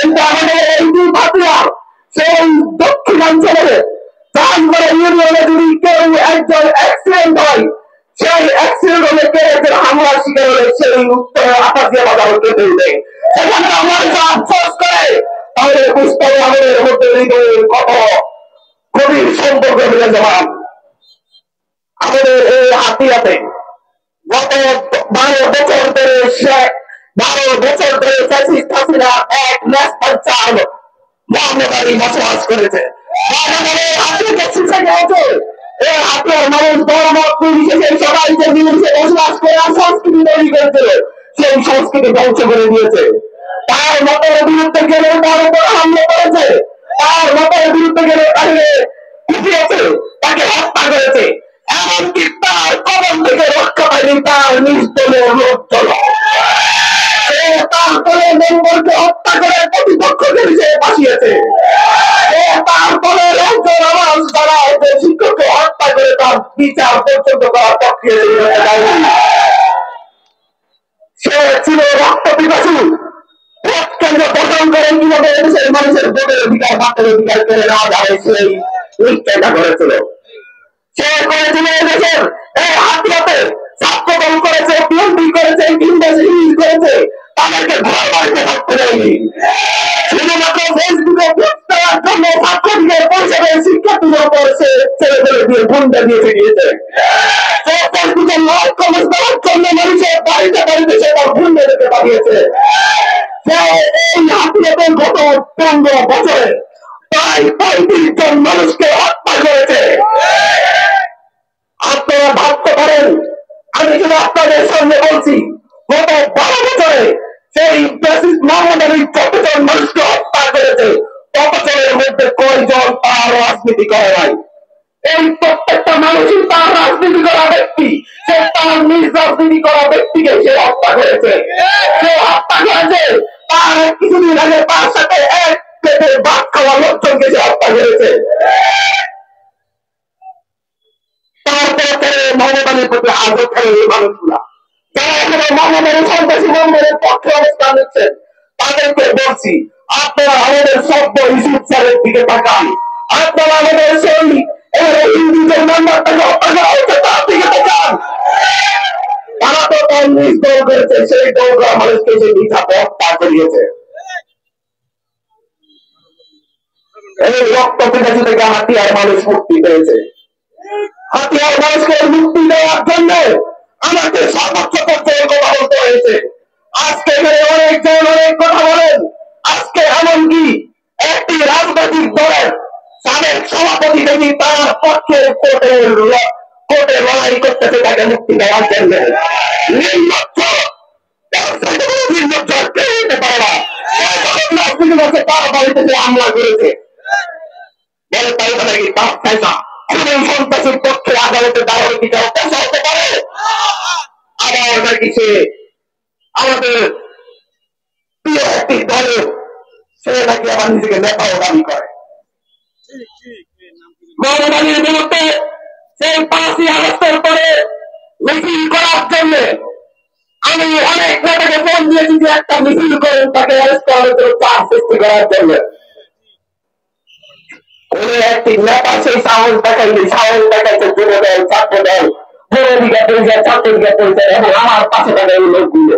কিন্তু আমাদের এই দুই ভাটিয়া সেই দক্ষিণাঞ্চলে তারপরে ইউনিয়নে যদি কেউ একজন অ্যাক্সিডেন্ট হয়, সেই অ্যাক্সিডেন্ট হলে কে হামলার শিকার হলে সেই উত্তরে আপাতিয়া বাধা হতে দেয়, সেখানে আমাদের আফসোস করে তাহলে বুঝতে হবে আমাদের মধ্যে কত গভীর সম্পর্ক হয়ে যাওয়া। আমাদের এই হাতিয়াতে গত 12 বছর ধরে 12 বছর ধরে ফ্যাসিস্ট হাসিনা এক ন্যাস্তার চাল মহানগরী বসবাস করেছে। এই হাতিয়ার মানুষ ধর্ম নির্বিশেষে সবাই যে নির্বিশেষে বসবাস করে সংস্কৃতি তৈরি করেছিল, সেই সংস্কৃতি ধ্বংস করে দিয়েছে। তার মতের বিরুদ্ধে গেলে তার উপর হামলা করেছে, তার মতের বিরুদ্ধে গেলে তাকে পিটিয়েছে, তাকে হত্যা করেছে। এমনকি তার কবর থেকে রক্ষা পায়নি তার নিজ দলের লোকজন। সে তার দলের মেম্বরকে হত্যা করে প্রতিপক্ষকে সে বাঁচিয়েছে। সে তার দলের একজন আওয়াজ দ্বারা শিক্ষককে হত্যা করে তার বিচার পর্যন্ত করার প্রক্রিয়া সে ছিল রক্ত পিপাসু। ভোট কেন্দ্র দখল করে কিভাবে দেশের মানুষের ভোটের অধিকার বাতের অধিকার কেড়ে নেওয়া যায় সেই চেষ্টা করেছিল। সে করেছিল দেশের এই হাতিয়াতে ছাত্রদল করেছে, বিএনপি করেছে, করেছে, তাদেরকে ঘর বাড়িতে থাকতে দেয়নি। শুধুমাত্র ফেসবুকে পোস্ট দেওয়ার জন্য ছাত্রদের পরিষদের শিক্ষার্থীদের উপর সে ছেলেদের দিয়ে গুন্ডা দিয়ে ফিরিয়েছে। সে ফেসবুকে লাইভ কমেন্ট দেওয়ার জন্য মানুষের বাড়িতে বাড়িতে সে তার গুন্ডাদেরকে পাঠিয়েছে। সে এই হাতিয়াতে গত 15 বছরে প্রায় 35 জন মানুষকে হত্যা করেছে। আপনারা ভাবতে পারেন, আমি শুধু আপনাদের সামনে বলছি, গত 12 বছরে সেই মোহাম্মদ আলী যতজন মানুষকে হত্যা করেছে, ততজনের মধ্যে কয়জন তার রাজনীতি করে নাই? এই প্রত্যেকটা মানুষই তার রাজনীতি করা ব্যক্তি, সে তার নিজ রাজনীতি করা ব্যক্তিকে সে হত্যা করেছে। সে হত্যা করেছে তার কিছুদিন আগে তার সাথে এক প্লেটে ভাত খাওয়া লোকজনকে সে হত্যা করেছে। তারপরে মোহাম্মদ আলীর প্রতি আঘাত করে এই মানুষগুলা যারা এখানে মোহাম্মদ আলী সন্ত্রাসী মন্দিরের পক্ষে অবস্থান নিচ্ছেন, তাদেরকে বলছি, আপনারা আমাদের সভ্য ইউসুফ স্যারের দিকে তাকান। আপনারা আমাদের সেই হিন্দুদের মেম্বারটাকে হত্যা করা হচ্ছে তার দিকে তাকান। তারা তো তার নিজ দল করেছে, সেই দল করা মানুষকে সে মিথ্যাতে হত্যা করিয়েছে। এই রক্ত পিপাসু থেকে হাতিয়ার মানুষ মুক্তি পেয়েছে। হাতিয়ার মানুষকে মুক্তি দেওয়ার জন্য আমাকে সর্বোচ্চ পর্যায়ে কথা বলতে হয়েছে। আজকে অনেকজন অনেক কথা বলেন। আজকে এমনকি একটি রাজনৈতিক দলের সাবেক সভাপতি যদি তার পক্ষে কোর্টে লড়াই করতেছে তাকে মুক্তি দেওয়ার জন্য, নির্লজ্জ পারে না। তার বাড়িতে যে হামলা করেছে বলে তাই নাকি তার পয়সা সন্ত্রাসের পক্ষে আদালতে দাঁড়ানো কি কারো পয়সা হতে পারে? আবার নাকি সে আমাদের প্রিয় একটি দলের সে নাকি আবার নিজেকে নেতাও দাবি করে। মৌলবাদীর বিরুদ্ধে সেই 5ই আগস্টের পরে মিছিল করার জন্য আমি অনেক নেতাকে ফোন দিয়েছি যে একটা মিছিল করেন, তাকে অ্যারেস্ট করার জন্য চাপ সৃষ্টি করার জন্য। একটি নেতা সেই সাহস দেখাইছে, সাহস দেখাইছে যুব দল, ছাত্র দল, পৌর অধিকার পরিচয়, ছাত্র অধিকার পরিচয় এবং আমার পাশে থাকা এই লোকগুলো।